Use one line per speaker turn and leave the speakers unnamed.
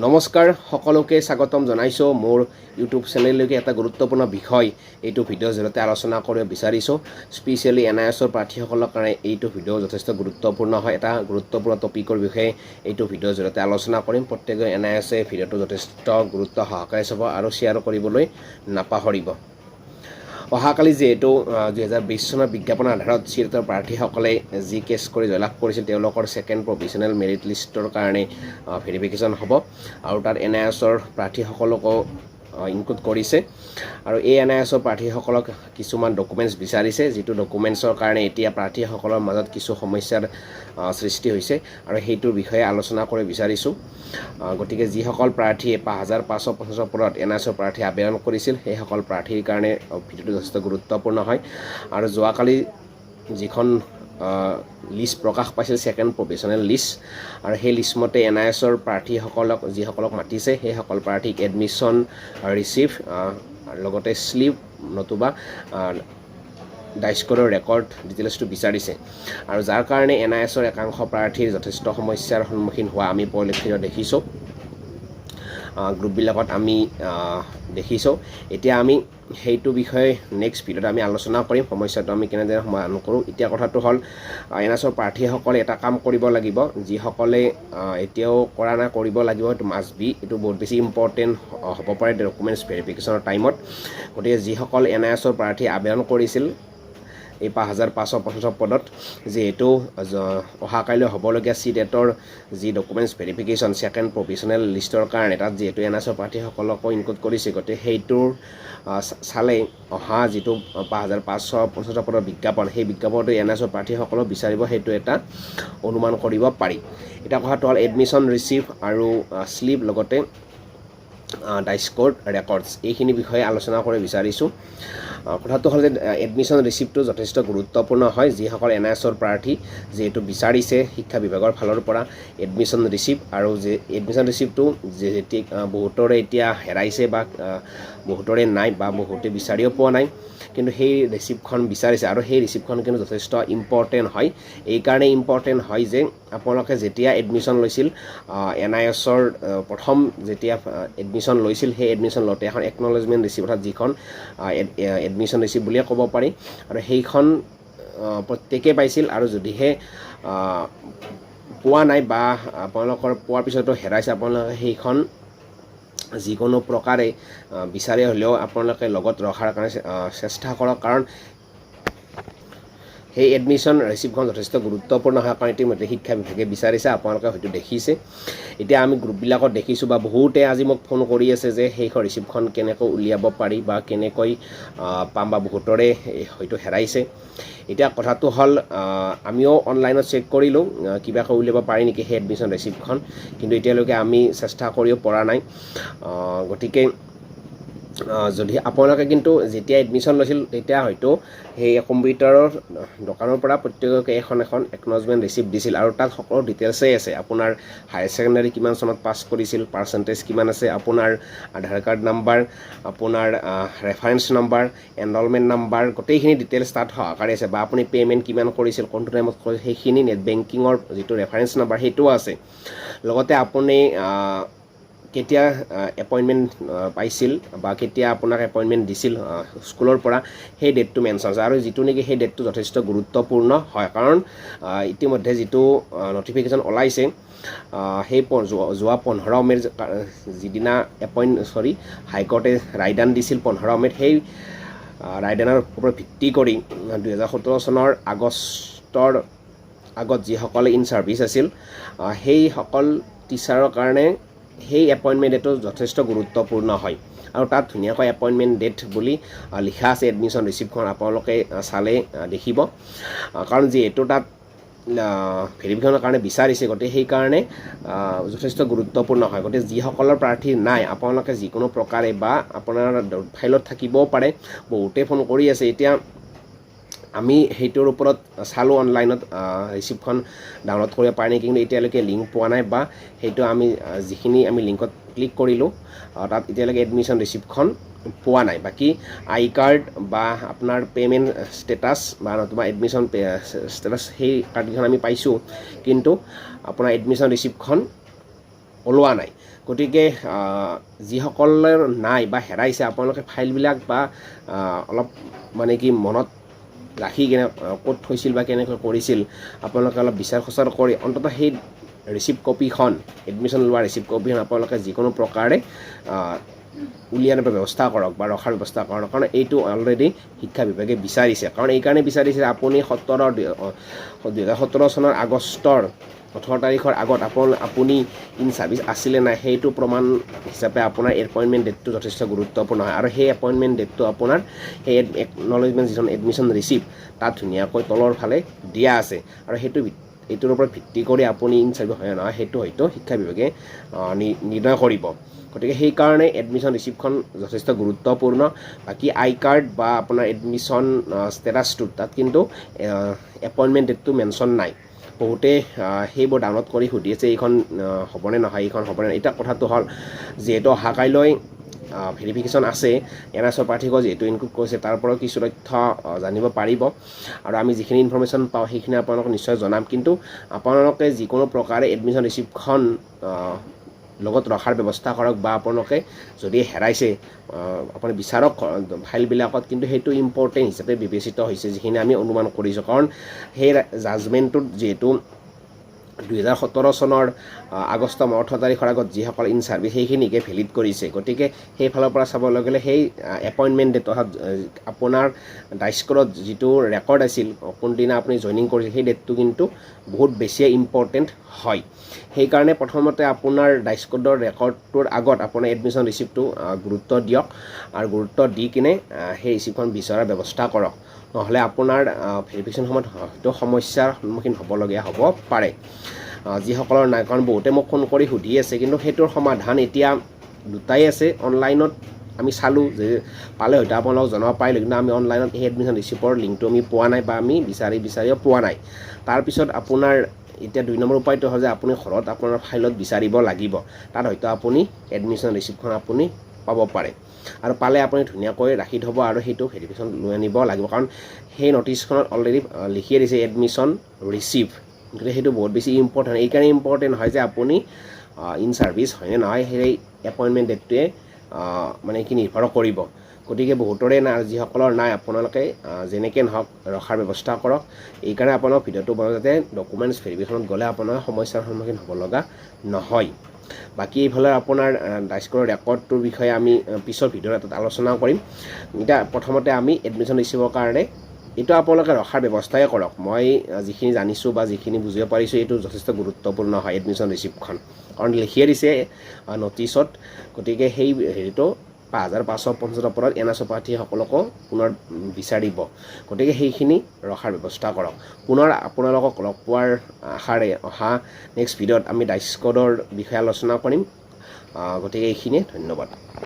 নমস্কাৰ সকলোকে স্বাগতম জনাইছো মোৰ ইউটিউব চেনেললৈকে এটা গুৰুত্বপূৰ্ণ বিষয় এইটো ভিডিঅ'ৰ জৰিয়তে আলোচনা কৰিব বিচাৰিছো স্পেচিয়েলি এনআইএছৰ প্ৰাৰ্থীসকলৰ কাৰণে এইটো ভিডিঅ' যথেষ্ট গুৰুত্বপূৰ্ণ হয় এটা গুৰুত্বপূৰ্ণ টপিকৰ বিষয়ে এইটো ভিডিঅ'ৰ জৰিয়তে আলোচনা কৰিম প্ৰত্যেকজন এনআইএছে ভিডিঅ'টো যথেষ্ট গুৰুত্ব সহকাৰে চাব আৰু শ্বেয়াৰ কৰিবলৈ নাপাহৰিব অহাকালি যেহেতু 2020 চনৰ বিজ্ঞাপনৰ আধাৰত চিটেটৰ প্ৰাৰ্থীসকলে যি কেছ কৰি জয়লাভ কৰিছিল তেওঁলোকৰ ছেকেণ্ড প্ৰভিজনেল মেৰিট লিষ্টৰ কাৰণে ভেৰিফিকেশ্যন হ'ব আৰু তাত এনআইএছৰ প্ৰাৰ্থীসকলকো ইনক্লুড কৰিছে আৰু এই এনআইএছৰ প্ৰাৰ্থীসকলক কিছুমান ডকুমেণ্টছ বিচাৰিছে যিটো ডকুমেণ্টছৰ কাৰণে এতিয়া প্ৰাৰ্থীসকলৰ মাজত কিছু সমস্যাৰ সৃষ্টি হৈছে আৰু সেইটোৰ বিষয়ে আলোচনা কৰিব বিচাৰিছোঁ গতিকে যিসকল প্ৰাৰ্থীয়ে 5550 পদত এনআইএছৰ প্ৰাৰ্থী আবেদন কৰিছিল সেইসকল প্ৰাৰ্থীৰ কাৰণে ভিডিঅ'টো যথেষ্ট গুৰুত্বপূৰ্ণ হয় আৰু যোৱাকালি যিখন লিষ্ট প্ৰকাশ পাইছিল ছেকেণ্ড প্ৰভিজনেল লিষ্ট আৰু সেই লিষ্ট মতে এনআইএছৰ প্ৰাৰ্থীসকলক যিসকলক মাতিছে সেইসকল প্ৰাৰ্থীক এডমিশ্যন ৰিচিভ লগতে শ্লিপ নতুবা ডাইস্ক'ৰৰ ৰেকৰ্ড ডিটেইলছটো বিচাৰিছে আৰু যাৰ কাৰণে এনআইএছৰ একাংশ প্ৰাৰ্থীৰ যথেষ্ট সমস্যাৰ সন্মুখীন হোৱা আমি পৰিলক্ষিত দেখিছোঁ গ্ৰুপবিলাকত আমি দেখিছোঁ এতিয়া আমি সেইটো বিষয়ে নেক্সট ভিডিঅ'ত আমি আলোচনা কৰিম সমস্যাটো আমি কেনেদৰে সমাধান কৰোঁ এতিয়া কথাটো হ'ল এনআইএছৰ প্ৰাৰ্থীসকলে এটা কাম কৰিব লাগিব যিসকলে এতিয়াও কৰা নাই কৰিব লাগিব এইটো মাষ্ট বি এইটো বহুত বেছি ইম্পৰ্টেণ্ট হ'ব পাৰে ডকুমেণ্টছ ভেৰিফিকেশ্যনৰ টাইমত গতিকে যিসকল এনআইএছৰ প্ৰাৰ্থী আবেদন কৰিছিল এই 5550 পদত যিহেতু অহাকাইলৈ হ'বলগীয়া চিটেটৰ যি ডকুমেণ্টছ ভেৰিফিকেশ্যন ছেকেণ্ড প্ৰভিজনেল লিষ্টৰ কাৰণে তাত যিহেতু এনআইএছৰ প্ৰাৰ্থীসকলকো ইনক্লুড কৰিছে গতিকে সেইটোৰ চালে অহা যিটো 5550 পদৰ বিজ্ঞাপন সেই বিজ্ঞাপনটো এনআইএছৰ প্ৰাৰ্থীসকলক বিচাৰিব সেইটো এটা অনুমান কৰিব পাৰি এতিয়া কথাটো হ'ল এডমিশ্যন ৰিচিভ আৰু শ্লিপ লগতে ডাইস্ক'ৰ ৰেকৰ্ডছ এইখিনি বিষয়ে আলোচনা কৰিব বিচাৰিছোঁ কথাটো হ'ল যে এডমিশ্যন ৰিচিপ্টটো যথেষ্ট গুৰুত্বপূৰ্ণ হয় যিসকল এনআইএছৰ প্ৰাৰ্থী যিহেতু বিচাৰিছে শিক্ষা বিভাগৰ ফালৰ পৰা এডমিশ্যন ৰিচিপ্ট আৰু যে এডমিশ্যন ৰিচিপ্টটো বহুতৰে এতিয়া হেৰাইছে বা বহুতৰে নাই বা বহুতে বিচাৰিও পোৱা নাই কিন্তু সেই ৰিচিপ্টখন বিচাৰিছে আৰু সেই ৰিচিপ্টখন কিন্তু যথেষ্ট ইম্পৰ্টেণ্ট হয় এইকাৰণে ইম্পৰ্টেণ্ট হয় যে আপোনালোকে যেতিয়া এডমিশ্যন লৈছিল এনআইএছৰ প্ৰথম যেতিয়া এডমিশ্যন লৈছিল সেই এডমিশ্যন লওঁতে এখন একনলেজমেণ্ট ৰিচিপ্ট অৰ্থাৎ যিখন এডমিশ্যন ৰিচিপ্ট বুলিয়ে ক'ব পাৰি আৰু সেইখন প্ৰত্যেকেই পাইছিল আৰু যদিহে পোৱা নাই বা আপোনালোকৰ পোৱাৰ পিছতো হেৰাইছে আপোনালোকে সেইখন যিকোনো প্ৰকাৰে বিচাৰি হ'লেও আপোনালোকে লগত ৰখাৰ কাৰণে চেষ্টা কৰক কাৰণ সেই এডমিশ্যন ৰিচিপ্টখন যথেষ্ট গুৰুত্বপূৰ্ণ হয় কাৰণ ইতিমধ্যে শিক্ষা বিভাগে বিচাৰিছে আপোনালোকে হয়তো দেখিছে এতিয়া আমি গ্ৰুপবিলাকত দেখিছোঁ বা বহুতে আজি মোক ফোন কৰি আছে যে সেইখন ৰিচিপ্টখন কেনেকৈ উলিয়াব পাৰি বা কেনেকৈ পাম বা বহুতৰে হয়তো হেৰাইছে এতিয়া কথাটো হ'ল আমিও অনলাইনত চেক কৰিলোঁ কিবাকৈ উলিয়াব পাৰি নেকি সেই এডমিশ্যন ৰিচিপ্টখন কিন্তু এতিয়ালৈকে আমি চেষ্টা কৰিব পৰা নাই গতিকে যদি আপোনালোকে কিন্তু যেতিয়া এডমিশ্যন লৈছিল তেতিয়া হয়তো সেই কম্পিউটাৰৰ দোকানৰ পৰা প্ৰত্যেককে এখন একনলেজমেণ্ট ৰিচিপ্ট দিছিল আৰু তাত সকলো ডিটেইলছেই আছে আপোনাৰ হায়াৰ ছেকেণ্ডাৰী কিমান চনত পাছ কৰিছিল পাৰ্চেণ্টেজ কিমান আছে আপোনাৰ আধাৰ কাৰ্ড নাম্বাৰ আপোনাৰ ৰেফাৰেঞ্চ নাম্বাৰ এনৰলমেণ্ট নাম্বাৰ গোটেইখিনি ডিটেইলছ তাত সহকাৰে আছে বা আপুনি পে'মেণ্ট কিমান কৰিছিল কোনটো টাইমত কৰিছিল সেইখিনি নেট বেংকিঙৰ যিটো ৰেফাৰেঞ্চ নাম্বাৰ সেইটোও আছে লগতে আপুনি কেতিয়া এপইণ্টমেণ্ট পাইছিল বা কেতিয়া আপোনাক এপইণ্টমেণ্ট দিছিল স্কুলৰ পৰা সেই ডেটটো মেনশ্যন আছে আৰু যিটো নেকি সেই ডেটটো যথেষ্ট গুৰুত্বপূৰ্ণ হয় কাৰণ ইতিমধ্যে যিটো নটিফিকেশ্যন ওলাইছে সেই যোৱা 15 মে'ৰ যিদিনা হাইকোৰ্টে ৰায়দান দিছিল 15 মে'ত সেই ৰায়দানৰ ওপৰত ভিত্তি কৰি 2017 চনৰ আগষ্টৰ আগত যিসকলে ইন ছাৰ্ভিচ আছিল সেইসকল টিচাৰৰ কাৰণে সেই এপইণ্টমেণ্ট ডেটটো যথেষ্ট গুৰুত্বপূৰ্ণ হয় আৰু তাত ধুনীয়াকৈ এপইণ্টমেণ্ট ডেট বুলি লিখা আছে এডমিশ্যন ৰিচিপ্টখন আপোনালোকে চালে দেখিব কাৰণ যিহেতু তাত ভেৰিফিকেশ্যনৰ কাৰণে বিচাৰিছে গতিকে সেইকাৰণে যথেষ্ট গুৰুত্বপূৰ্ণ হয় গতিকে যিসকলৰ প্ৰাৰ্থী নাই আপোনালোকে যিকোনো প্ৰকাৰে বা আপোনাৰ ফাইলত থাকিবও পাৰে বহুতে ফোন কৰি আছে এতিয়া আমি সেইটোৰ ওপৰত চালোঁ অনলাইনত ৰিচিপ্টখন ডাউনলোড কৰিব পাৰে নেকি কিন্তু এতিয়ালৈকে লিংক পোৱা নাই বা সেইটো আমি যিখিনি আমি লিংকত ক্লিক কৰিলোঁ তাত এতিয়ালৈকে এডমিশ্যন ৰিচিপ্টখন পোৱা নাই বাকি আই কাৰ্ড বা আপোনাৰ পেমেন্ট স্ট্যাটাস বা নতুবা এডমিশন স্ট্যাটাস সেই কাৰ্ডখন আমি পাইছোঁ কিন্তু আপোনাৰ এডমিশন ৰিচিপ্টখন ওলোৱা নাই গতিকে যিসকলৰ নাই বা হেৰাইছে আপোনালোকে ফাইলবিলাক বা অলপ মানে কি মনত ৰাখি কিনে ক'ত থৈছিল বা কেনেকৈ কৰিছিল আপোনালোকে অলপ বিচাৰ খোচাৰ কৰি অন্ততঃ সেই ৰিচিপ্ট কপিখন এডমিশ্যন লোৱা ৰিচিপ্ট কপিখন আপোনালোকে যিকোনো প্ৰকাৰে উলিয়াই আনিব ব্যৱস্থা কৰক বা ৰখাৰ ব্যৱস্থা কৰক কাৰণ এইটো অলৰেডি শিক্ষা বিভাগে বিচাৰিছে কাৰণ এইকাৰণে বিচাৰিছে আপুনি 2017 চনৰ আগষ্টৰ 18 তাৰিখৰ আগত আপুনি ইন ছাৰ্ভিচ আছিলে নাই সেইটো প্ৰমাণ হিচাপে আপোনাৰ এপইণ্টমেণ্ট ডেটটো যথেষ্ট গুৰুত্বপূৰ্ণ হয় আৰু সেই এপইণ্টমেণ্ট ডেটটো আপোনাৰ সেই একনলেজমেণ্ট যিখন এডমিশ্যন ৰিচিপ্ট তাত ধুনীয়াকৈ তলৰ ফালে দিয়া আছে আৰু এইটোৰ ওপৰত ভিত্তি কৰি আপুনি ইন ছাৰ্ভিচ হয় নহয় সেইটো হয়তো শিক্ষা বিভাগে নিৰ্ণয় কৰিব গতিকে সেইকাৰণে এডমিশ্যন ৰিচিপ্টখন যথেষ্ট গুৰুত্বপূৰ্ণ বাকী আই কাৰ্ড বা আপোনাৰ এডমিশ্যন ষ্টেটাছটোত তাত কিন্তু এপইণ্টমেণ্ট ডেটটো মেনশ্যন নাই বহুতে সেইবোৰ ডাউনলোড কৰি সুধি আছে এইখন হ'বনে নহয় এইখন হ'বনে এতিয়া কথাটো হ'ল যিহেতু অহাকাইলৈ ভেৰিফিকেশ্যন আছে NSO প্ৰাৰ্থীক যিহেতু ইনক্লুড কৰিছে তাৰ পৰাও কিছু তথ্য জানিব পাৰিব আৰু আমি যিখিনি ইনফৰমেশ্যন পাওঁ সেইখিনি আপোনালোকক নিশ্চয় জনাম কিন্তু আপোনালোকে যিকোনো প্ৰকাৰে এডমিশ্যন ৰিচিপ্টখন লগত ৰখাৰ ব্যৱস্থা কৰক বা আপোনালোকে যদি হেৰাইছে আপুনি বিচাৰক ফাইলবিলাকত কিন্তু সেইটো ইম্পৰ্টেণ্ট হিচাপে বিবেচিত হৈছে যিখিনি আমি অনুমান কৰিছোঁ কাৰণ সেই জাজমেণ্টটোত যিহেতু 2017 চনৰ আগষ্ট 18 তাৰিখৰ আগত যিসকল ইন ছাৰ্ভিচ সেইখিনিকে ভেলিড কৰিছে গতিকে সেইফালৰ পৰা চাবলৈ গ'লে সেই এপইণ্টমেণ্ট ডেট অৰ্থাৎ আপোনাৰ ডাইস্কৰত যিটো ৰেকৰ্ড আছিল কোনদিনা আপুনি জইনিং কৰিছে সেই ডেটটো কিন্তু বহুত বেছিয়ে ইম্পৰ্টেণ্ট হয় সেইকাৰণে প্ৰথমতে আপোনাৰ ডাইস্কডৰ ৰেকৰ্ডটোৰ আগত আপোনাৰ এডমিশ্যন ৰিচিপ্টটো গুৰুত্ব দিয়ক আৰু গুৰুত্ব দি কিনে সেই ৰিচিপ্টখন বিচৰাৰ ব্যৱস্থা কৰক নহ'লে আপোনাৰ ভেৰিফিকেশ্যন সময়ত হয়তো সমস্যাৰ সন্মুখীন হ'বলগীয়া হ'ব পাৰে যিসকলৰ নাই কাৰণ বহুতে মোক ফোন কৰি সুধি আছে কিন্তু সেইটোৰ সমাধান এতিয়া দুটাই আছে অনলাইনত আমি চালোঁ যে পালে হয়তো আপোনালোকক জনাব পাৰিলোঁ কিন্তু আমি অনলাইনত সেই এডমিশ্যন ৰিচিপ্টৰ লিংকটো আমি পোৱা নাই বা আমি বিচাৰিও পোৱা নাই তাৰপিছত আপোনাৰ এতিয়া 2 নম্বৰ উপায়টো হ'ল যে আপুনি ঘৰত আপোনাৰ ফাইলত বিচাৰিব লাগিব তাত হয়তো আপুনি এডমিশ্যন ৰিচিপ্টখন আপুনি পাব পাৰে আৰু পালে আপুনি ধুনীয়াকৈ ৰাখি থ'ব আৰু সেইটো ভেৰিফিকেশ্যন লৈ আনিব লাগিব কাৰণ সেই নটিছখনত অলৰেডি লিখিয়ে দিছে এডমিশ্যন ৰিচিপ্ট গতিকে সেইটো বহুত বেছি ইম্পৰ্টেণ্ট এইকাৰণে ইম্পৰ্টেণ্ট হয় যে আপুনি ইন ছাৰ্ভিচ হয়নে নহয় সেই এপইণ্টমেণ্ট ডেটটোৱে মানে কি নিৰ্ভৰ কৰিব গতিকে বহুতৰে নাই যিসকলৰ নাই আপোনালোকে যেনেকৈ নহওক ৰখাৰ ব্যৱস্থা কৰক এইকাৰণে আপোনাৰ ভিডিঅ'টো বনাওঁ যাতে ডকুমেণ্টছ ভেৰিফিকেশ্যনত গ'লে আপোনাৰ সমস্যাৰ সন্মুখীন হ'ব লগা নহয় বাকী এইফালে আপোনাৰ ডাইস্কৰ ৰেকৰ্ডটোৰ বিষয়ে আমি পিছৰ ভিডিঅ'ত এটাত আলোচনা কৰিম এতিয়া প্ৰথমতে আমি এডমিশ্যন ৰিচিপ্টৰ কাৰণে এইটো আপোনালোকে ৰখাৰ ব্যৱস্থাই কৰক মই যিখিনি জানিছোঁ বা যিখিনি বুজিব পাৰিছোঁ এইটো যথেষ্ট গুৰুত্বপূৰ্ণ হয় এডমিশ্যন ৰিচিপ্টখন কাৰণ লিখিয়ে দিছে নটিছত গতিকে সেই হেৰিটো 5550 ওপৰত NSO প্ৰাৰ্থীসকলকো পুনৰ বিচাৰিব গতিকে সেইখিনি ৰখাৰ ব্যৱস্থা কৰক পুনৰ আপোনালোকক লগ পোৱাৰ আশাৰে অহা নেক্সট ভিডিঅ'ত আমি ডাইস্কডৰ বিষয়ে আলোচনা কৰিম গতিকে এইখিনিয়ে ধন্যবাদ